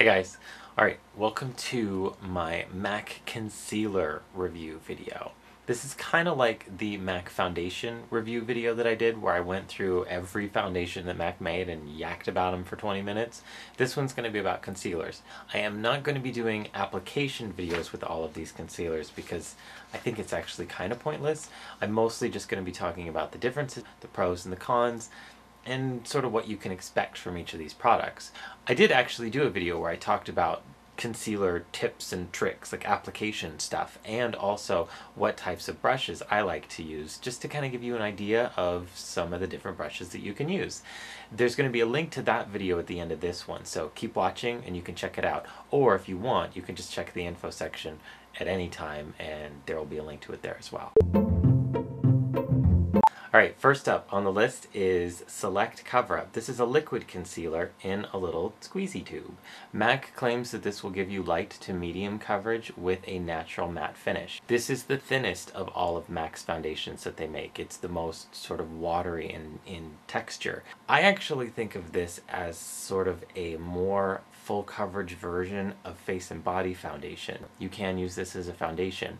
Hey guys, alright, welcome to my MAC concealer review video. This is kind of like the MAC foundation review video that I did where I went through every foundation that MAC made and yacked about them for 20 minutes. This one's going to be about concealers. I am not going to be doing application videos with all of these concealers because I think it's actually kind of pointless. I'm mostly just going to be talking about the differences, the pros and the cons, and sort of what you can expect from each of these products. I did actually do a video where I talked about concealer tips and tricks, like application stuff, and also what types of brushes I like to use, just to kind of give you an idea of some of the different brushes that you can use. There's going to be a link to that video at the end of this one, so keep watching and you can check it out. Or if you want, you can just check the info section at any time and there will be a link to it there as well. Alright, first up on the list is Select Cover Up. This is a liquid concealer in a little squeezy tube. MAC claims that this will give you light to medium coverage with a natural matte finish. This is the thinnest of all of MAC's foundations that they make. It's the most sort of watery in texture. I actually think of this as sort of a more full coverage version of Face and Body foundation. You can use this as a foundation.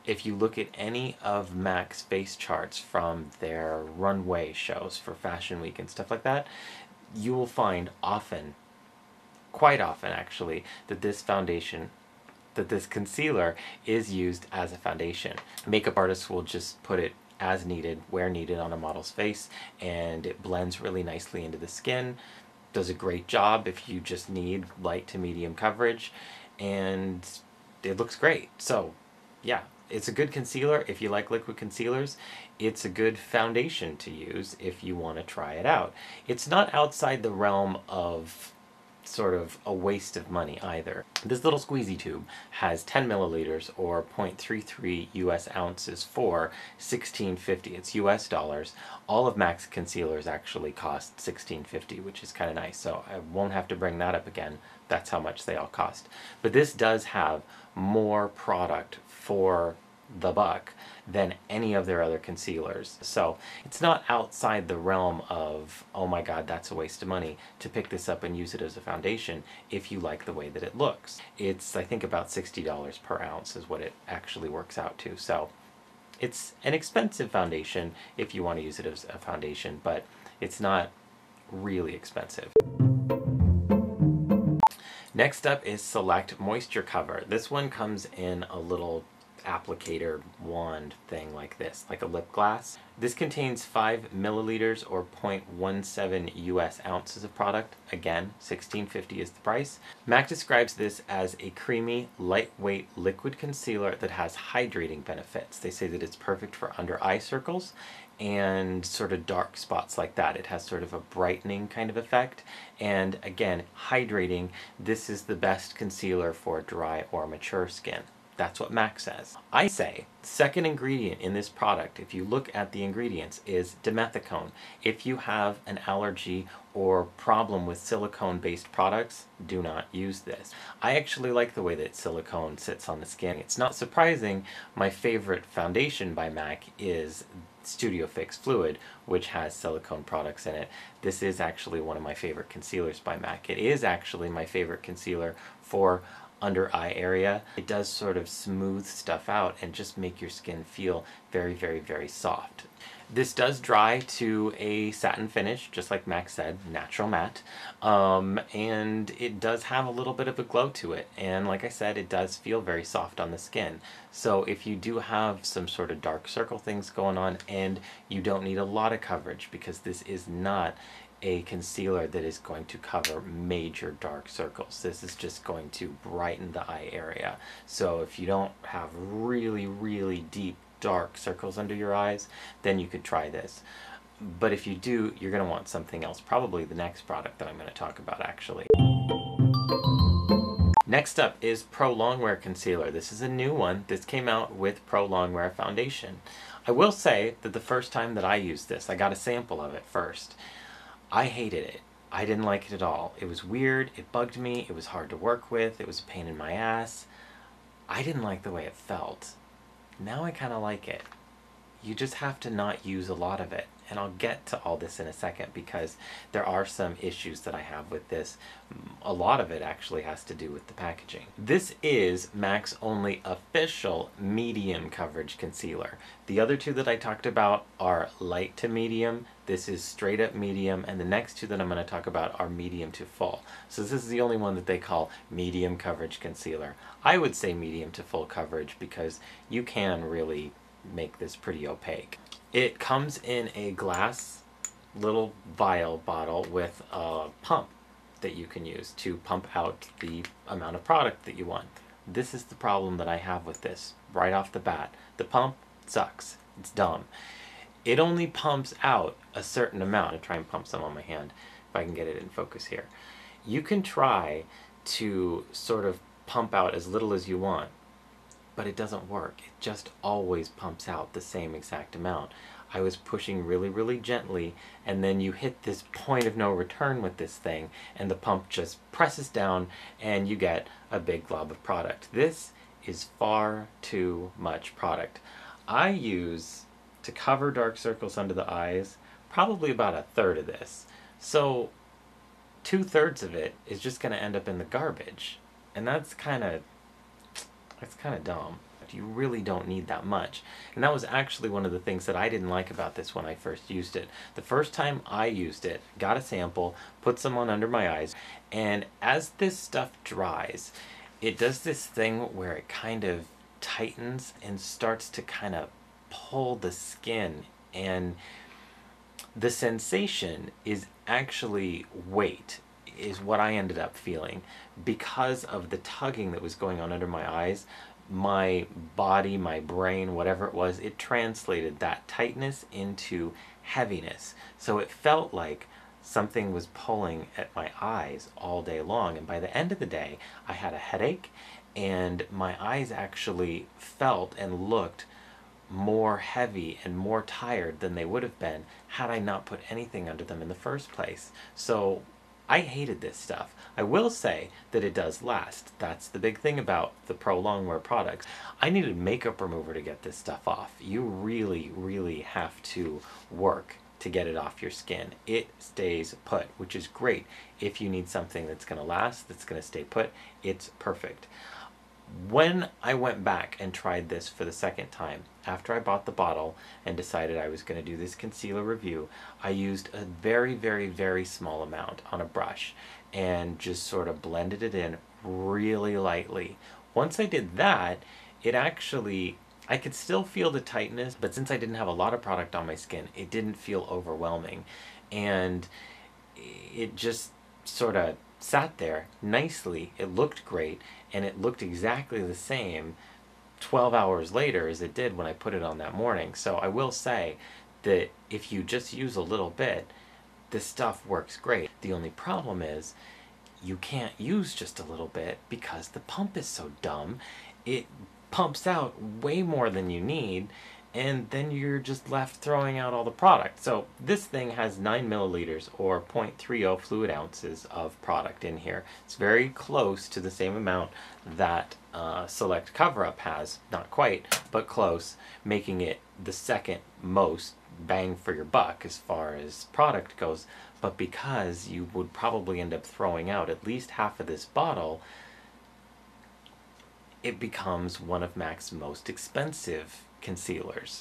If you look at any of MAC's face charts from their runway shows for Fashion Week and stuff like that, you will find often, quite often actually, that this concealer is used as a foundation. Makeup artists will just put it as needed, where needed on a model's face, and it blends really nicely into the skin. Does a great job if you just need light to medium coverage, and it looks great. So, yeah. It's a good concealer if you like liquid concealers. It's a good foundation to use if you want to try it out. It's not outside the realm of sort of a waste of money either. This little squeezy tube has 10 milliliters or 0.33 US ounces for $16.50. It's US dollars. All of MAC's concealers actually cost $16.50, which is kind of nice, so I won't have to bring that up again. That's how much they all cost. But this does have more product for the buck than any of their other concealers. So it's not outside the realm of, oh my god, that's a waste of money to pick this up and use it as a foundation if you like the way that it looks. It's, I think, about $60 per ounce is what it actually works out to. So it's an expensive foundation if you want to use it as a foundation, but it's not really expensive. Next up is Select Moisturcover. This one comes in a little applicator wand thing like this, like a lip gloss. This contains 5 milliliters or 0.17 US ounces of product. Again, $16.50 is the price. MAC describes this as a creamy, lightweight liquid concealer that has hydrating benefits. They say that it's perfect for under eye circles and sort of dark spots like that. It has sort of a brightening kind of effect. And again, hydrating. This is the best concealer for dry or mature skin. That's what MAC says. I say, second ingredient in this product, if you look at the ingredients, is dimethicone. If you have an allergy or problem with silicone-based products, do not use this. I actually like the way that silicone sits on the skin. It's not surprising, my favorite foundation by MAC is Studio Fix Fluid, which has silicone products in it. This is actually one of my favorite concealers by MAC. It is actually my favorite concealer for under eye area. It does sort of smooth stuff out and just make your skin feel very, very, very soft. This does dry to a satin finish, just like MAC said, natural matte, and it does have a little bit of a glow to it, and like I said, it does feel very soft on the skin. So if you do have some sort of dark circle things going on and you don't need a lot of coverage, because this is not a concealer that is going to cover major dark circles. This is just going to brighten the eye area. So if you don't have really, really deep dark circles under your eyes, then you could try this. But if you do, you're going to want something else. Probably the next product that I'm going to talk about actually. Next up is Pro Longwear Concealer. This is a new one. This came out with Pro Longwear Foundation. I will say that the first time that I used this, I got a sample of it first. I hated it. I didn't like it at all. It was weird, it bugged me, it was hard to work with, it was a pain in my ass. I didn't like the way it felt. Now I kind of like it. you just have to not use a lot of it. And I'll get to all this in a second because there are some issues that I have with this. A lot of it actually has to do with the packaging. This is MAC's only official medium coverage concealer. The other two that I talked about are light to medium. This is straight up medium, and the next two that I'm going to talk about are medium to full. So this is the only one that they call medium coverage concealer. I would say medium to full coverage because you can really make this pretty opaque. It comes in a glass little vial bottle with a pump that you can use to pump out the amount of product that you want. This is the problem that I have with this right off the bat. The pump sucks. It's dumb. It only pumps out a certain amount. I'll try and pump some on my hand if I can get it in focus here. You can try to sort of pump out as little as you want, but it doesn't work. It just always pumps out the same exact amount. I was pushing really, really gently, and then you hit this point of no return with this thing, and the pump just presses down, and you get a big glob of product. This is far too much product. I use, to cover dark circles under the eyes, probably about a third of this. So 2/3 of it is just going to end up in the garbage, and that's kind of dumb. You really don't need that much. And that was actually one of the things that I didn't like about this when I first used it. The first time I used it, got a sample, put some on under my eyes, and as this stuff dries, it does this thing where it kind of tightens and starts to kind of pull the skin, and the sensation is actually weight, is what I ended up feeling. Because of the tugging that was going on under my eyes, my body, my brain, whatever it was, it translated that tightness into heaviness. So it felt like something was pulling at my eyes all day long. And by the end of the day, I had a headache, and my eyes actually felt and looked more heavy and more tired than they would have been had I not put anything under them in the first place. So I hated this stuff. I will say that it does last. That's the big thing about the Pro Longwear products. I needed makeup remover to get this stuff off. You really, really have to work to get it off your skin. It stays put, which is great. If you need something that's going to last, that's going to stay put, it's perfect. When I went back and tried this for the second time, after I bought the bottle and decided I was going to do this concealer review, I used a very, very, very small amount on a brush and just sort of blended it in really lightly. Once I did that, it actually, I could still feel the tightness, but since I didn't have a lot of product on my skin, it didn't feel overwhelming. And it just sort of sat there nicely. It looked great, and it looked exactly the same 12 hours later as it did when I put it on that morning. So I will say that if you just use a little bit, this stuff works great. The only problem is you can't use just a little bit because the pump is so dumb. It pumps out way more than you need, and then you're just left throwing out all the product. So this thing has 9 milliliters or 0.30 fluid ounces of product in here. It's very close to the same amount that Select Cover Up has. Not quite, but close, making it the second most bang for your buck as far as product goes. But because you would probably end up throwing out at least half of this bottle, it becomes one of MAC's most expensive concealers.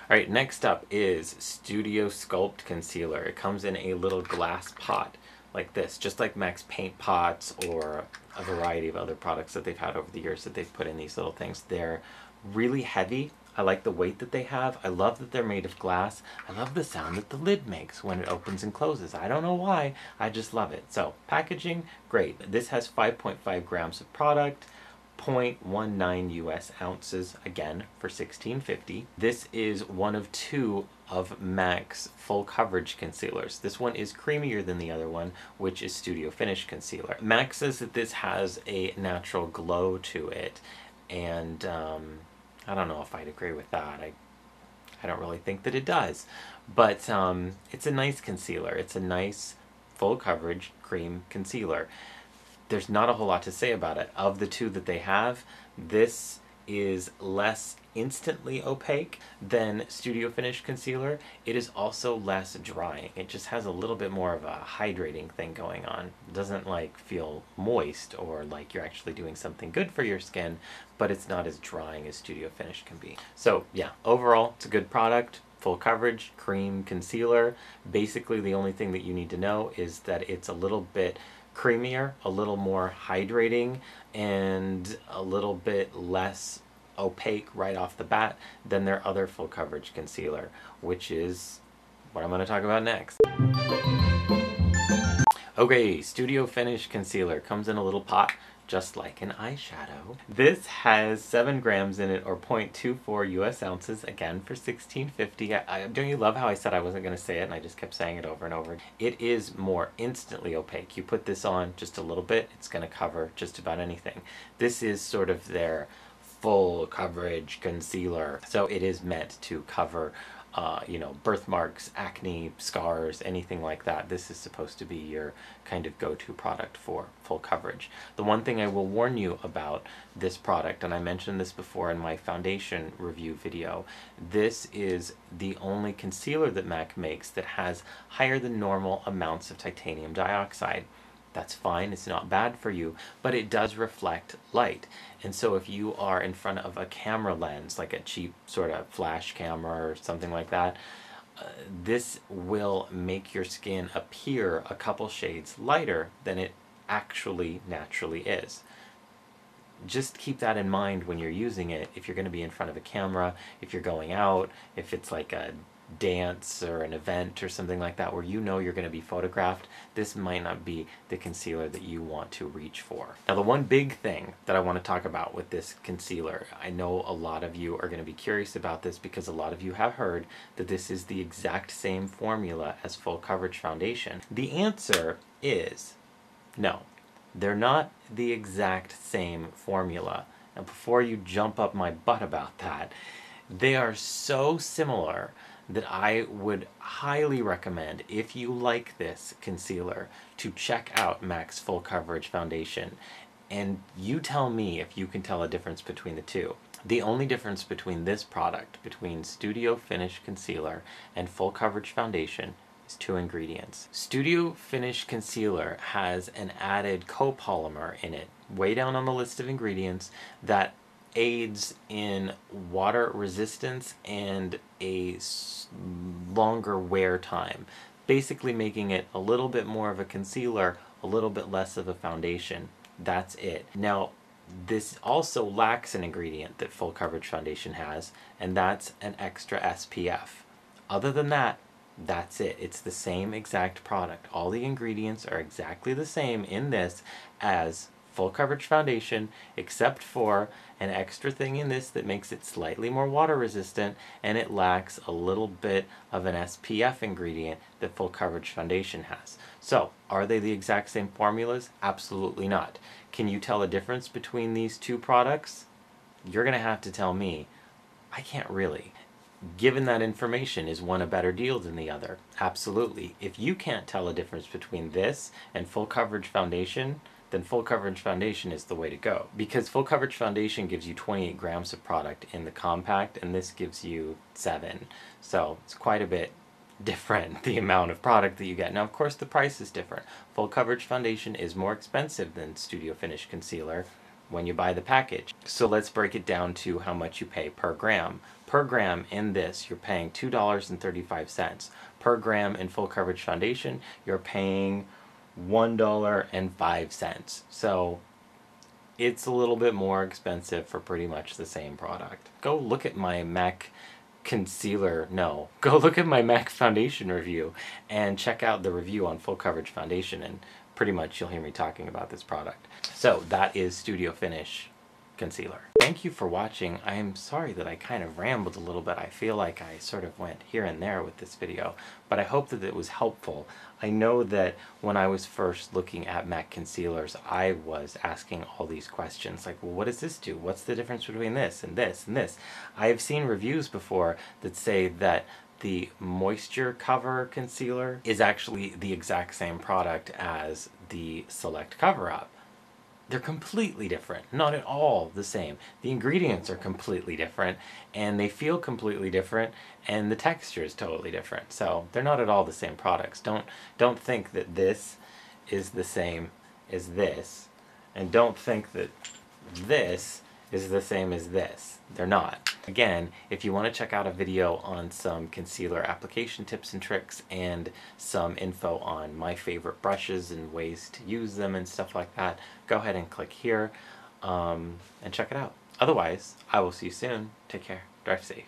Alright, next up is Studio Sculpt Concealer. It comes in a little glass pot like this, just like MAC's paint pots or a variety of other products that they've had over the years that they've put in these little things. They're really heavy. I like the weight that they have. I love that they're made of glass. I love the sound that the lid makes when it opens and closes. I don't know why, I just love it. So, packaging, great. This has 5.5 grams of product, 0.19 US ounces, again, for $16.50. This is one of two of MAC's full coverage concealers. This one is creamier than the other one, which is Studio Finish Concealer. MAC says that this has a natural glow to it, and I don't know if I'd agree with that. I don't really think that it does. But it's a nice concealer. It's a nice full coverage cream concealer. There's not a whole lot to say about it. Of the two that they have, this is less instantly opaque than Studio Finish Concealer, it is also less drying. It just has a little bit more of a hydrating thing going on. It doesn't like feel moist or like you're actually doing something good for your skin, but it's not as drying as Studio Finish can be. So yeah, overall, it's a good product. Full coverage, cream concealer. Basically the only thing that you need to know is that it's a little bit creamier, a little more hydrating, and a little bit less opaque right off the bat than their other full coverage concealer, which is what I'm going to talk about next. Okay, Studio Finish Concealer comes in a little pot just like an eyeshadow. This has 7 grams in it, or 0.24 US ounces, again for $16.50. Don't you love how I said I wasn't going to say it and I just kept saying it over and over? It is more instantly opaque. You put this on just a little bit, it's going to cover just about anything. This is sort of their full coverage concealer, so it is meant to cover you know, birthmarks, acne, scars, anything like that. This is supposed to be your kind of go-to product for full coverage. The one thing I will warn you about this product, and I mentioned this before in my foundation review video, this is the only concealer that MAC makes that has higher than normal amounts of titanium dioxide. That's fine, it's not bad for you, but it does reflect light. And so if you are in front of a camera lens, like a cheap sort of flash camera or something like that, this will make your skin appear a couple shades lighter than it actually naturally is. Just keep that in mind when you're using it. If you're going to be in front of a camera, if you're going out, if it's like a dance or an event or something like that where you know you're going to be photographed, this might not be the concealer that you want to reach for. Now, the one big thing that I want to talk about with this concealer, I know a lot of you are going to be curious about this because a lot of you have heard that this is the exact same formula as full coverage foundation. The answer is no. They're not the exact same formula. And before you jump up my butt about that, they are so similar that I would highly recommend, if you like this concealer, to check out MAC's Full Coverage Foundation. And you tell me if you can tell a difference between the two. The only difference between this product, between Studio Finish Concealer and Full Coverage Foundation, is 2 ingredients. Studio Finish Concealer has an added copolymer in it, way down on the list of ingredients, that aids in water resistance and a longer wear time, basically making it a little bit more of a concealer, a little bit less of a foundation. That's it. Now, this also lacks an ingredient that Full Coverage Foundation has, and that's an extra SPF. Other than that, that's it. It's the same exact product. All the ingredients are exactly the same in this as Full Coverage Foundation, except for an extra thing in this that makes it slightly more water resistant, and it lacks a little bit of an SPF ingredient that Full Coverage Foundation has. So, are they the exact same formulas? Absolutely not. Can you tell a difference between these two products? You're going to have to tell me. I can't really. Given that information, is one a better deal than the other? Absolutely. If you can't tell a difference between this and Full Coverage Foundation, then Full Coverage Foundation is the way to go. Because Full Coverage Foundation gives you 28 grams of product in the compact, and this gives you 7. So it's quite a bit different, the amount of product that you get. Now, of course, the price is different. Full Coverage Foundation is more expensive than Studio Finish Concealer when you buy the package. So let's break it down to how much you pay per gram. Per gram in this, you're paying $2.35. Per gram in Full Coverage Foundation, you're paying $1.05. So it's a little bit more expensive for pretty much the same product. Go look at my MAC concealer, no, go look at my MAC foundation review and check out the review on Full Coverage Foundation, and pretty much you'll hear me talking about this product. So that is Studio Finish Concealer. Thank you for watching. I am sorry that I kind of rambled a little bit. I feel like I sort of went here and there with this video, but I hope that it was helpful. I know that when I was first looking at MAC concealers, I was asking all these questions like, well, what does this do? What's the difference between this and this and this? I have seen reviews before that say that the Moisturcover concealer is actually the exact same product as the Select Cover Up. they're completely different. Not at all the same. The ingredients are completely different, and they feel completely different, and the texture is totally different. So they're not at all the same products. Don't think that this is the same as this, and don't think that this is the same as this. They're not. Again, if you want to check out a video on some concealer application tips and tricks and some info on my favorite brushes and ways to use them and stuff like that, go ahead and click here and check it out. Otherwise, I will see you soon. Take care. Drive safe.